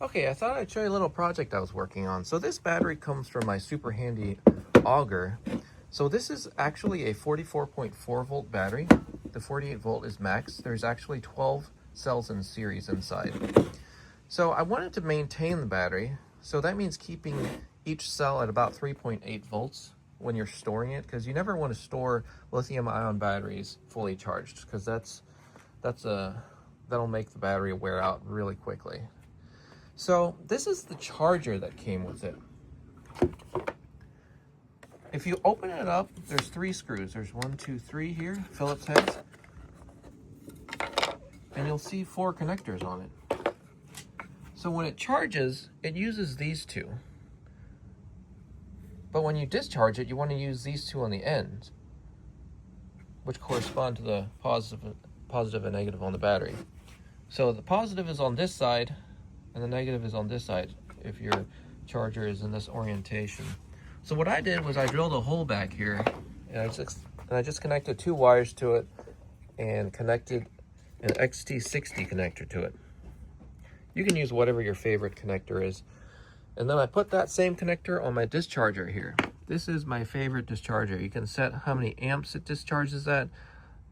Okay, I thought I'd show you a little project I was working on. So this battery comes from my super handy auger. So this is actually a 44.4 volt battery. The 48 volt is max. There's actually 12 cells in series inside. So I wanted to maintain the battery. So that means keeping each cell at about 3.8 volts when you're storing it, because you never want to store lithium ion batteries fully charged, because that'll make the battery wear out really quickly. So this is the charger that came with it. If you open it up, there's 3 screws. There's 1, 2, 3 here, Phillips heads. And you'll see 4 connectors on it. So when it charges, it uses these 2. But when you discharge it, you want to use these 2 on the ends, which correspond to the positive and negative on the battery. So the positive is on this side, and the negative is on this side if your charger is in this orientation. So what I did was I drilled a hole back here, and I just connected 2 wires to it and connected an XT60 connector to it. You can use whatever your favorite connector is. And then I put that same connector on my discharger here. This is my favorite discharger. You can set how many amps it discharges at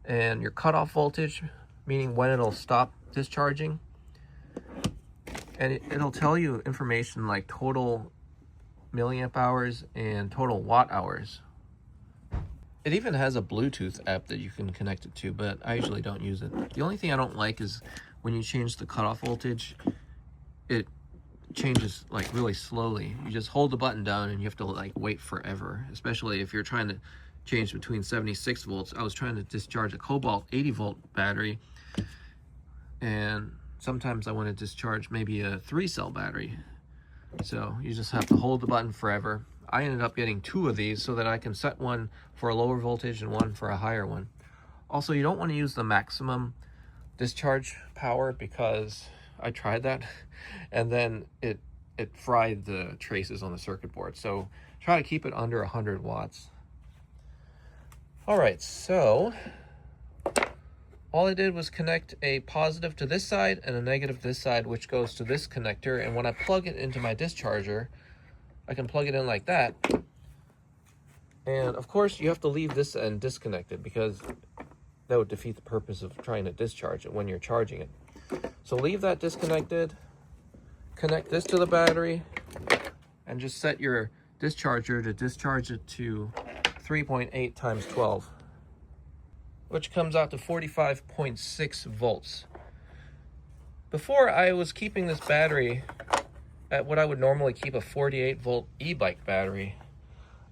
and your cutoff voltage, meaning when it'll stop discharging. And it'll tell you information like total milliamp hours and total watt hours. It even has a Bluetooth app that you can connect it to, but I usually don't use it. The only thing I don't like is when you change the cutoff voltage, it changes like really slowly. You just hold the button down and you have to like wait forever, especially if you're trying to change between 76 volts. I was trying to discharge a Cobalt 80 volt battery, and sometimes I want to discharge maybe a 3-cell battery. So you just have to hold the button forever. I ended up getting 2 of these so that I can set one for a lower voltage and one for a higher one. Also, you don't want to use the maximum discharge power, because I tried that and then it fried the traces on the circuit board. So try to keep it under 100 watts. All right, so all I did was connect a positive to this side and a negative to this side, which goes to this connector. And when I plug it into my discharger, I can plug it in like that. And of course, you have to leave this end disconnected, because that would defeat the purpose of trying to discharge it when you're charging it. So leave that disconnected, connect this to the battery, and just set your discharger to discharge it to 3.8 times 12. Which comes out to 45.6 volts. Before, I was keeping this battery at what I would normally keep a 48 volt e-bike battery.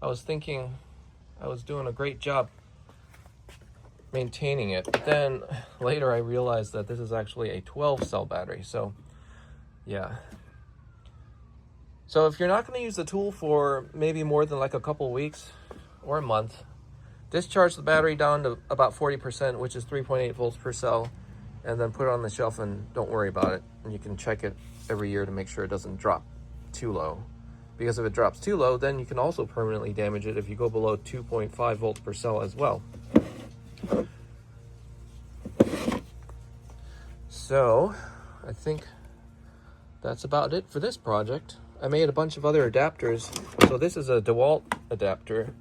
I was thinking I was doing a great job maintaining it, but then later I realized that this is actually a 12-cell battery. So yeah. So if you're not going to use the tool for maybe more than like a couple weeks or a month, discharge the battery down to about 40%, which is 3.8 volts per cell, and then put it on the shelf and don't worry about it. And you can check it every year to make sure it doesn't drop too low. Because if it drops too low, then you can also permanently damage it if you go below 2.5 volts per cell as well. So I think that's about it for this project. I made a bunch of other adapters. So this is a DeWalt adapter.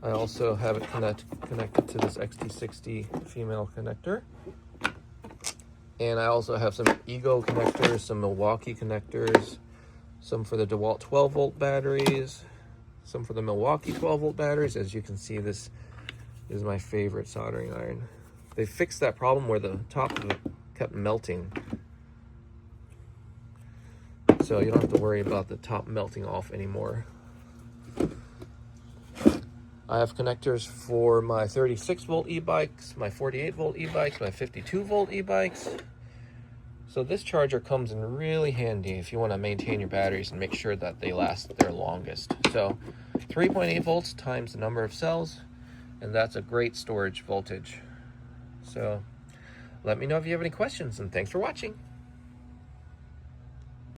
I also have it connected to this XT60 female connector. And I also have some Ego connectors, some Milwaukee connectors, some for the DeWalt 12 volt batteries, some for the Milwaukee 12 volt batteries. As you can see, this is my favorite soldering iron. They fixed that problem where the top of it kept melting. So you don't have to worry about the top melting off anymore. I have connectors for my 36 volt e-bikes, my 48 volt e-bikes, my 52 volt e-bikes. So this charger comes in really handy if you want to maintain your batteries and make sure that they last their longest. So 3.8 volts times the number of cells, and that's a great storage voltage. So let me know if you have any questions, and thanks for watching.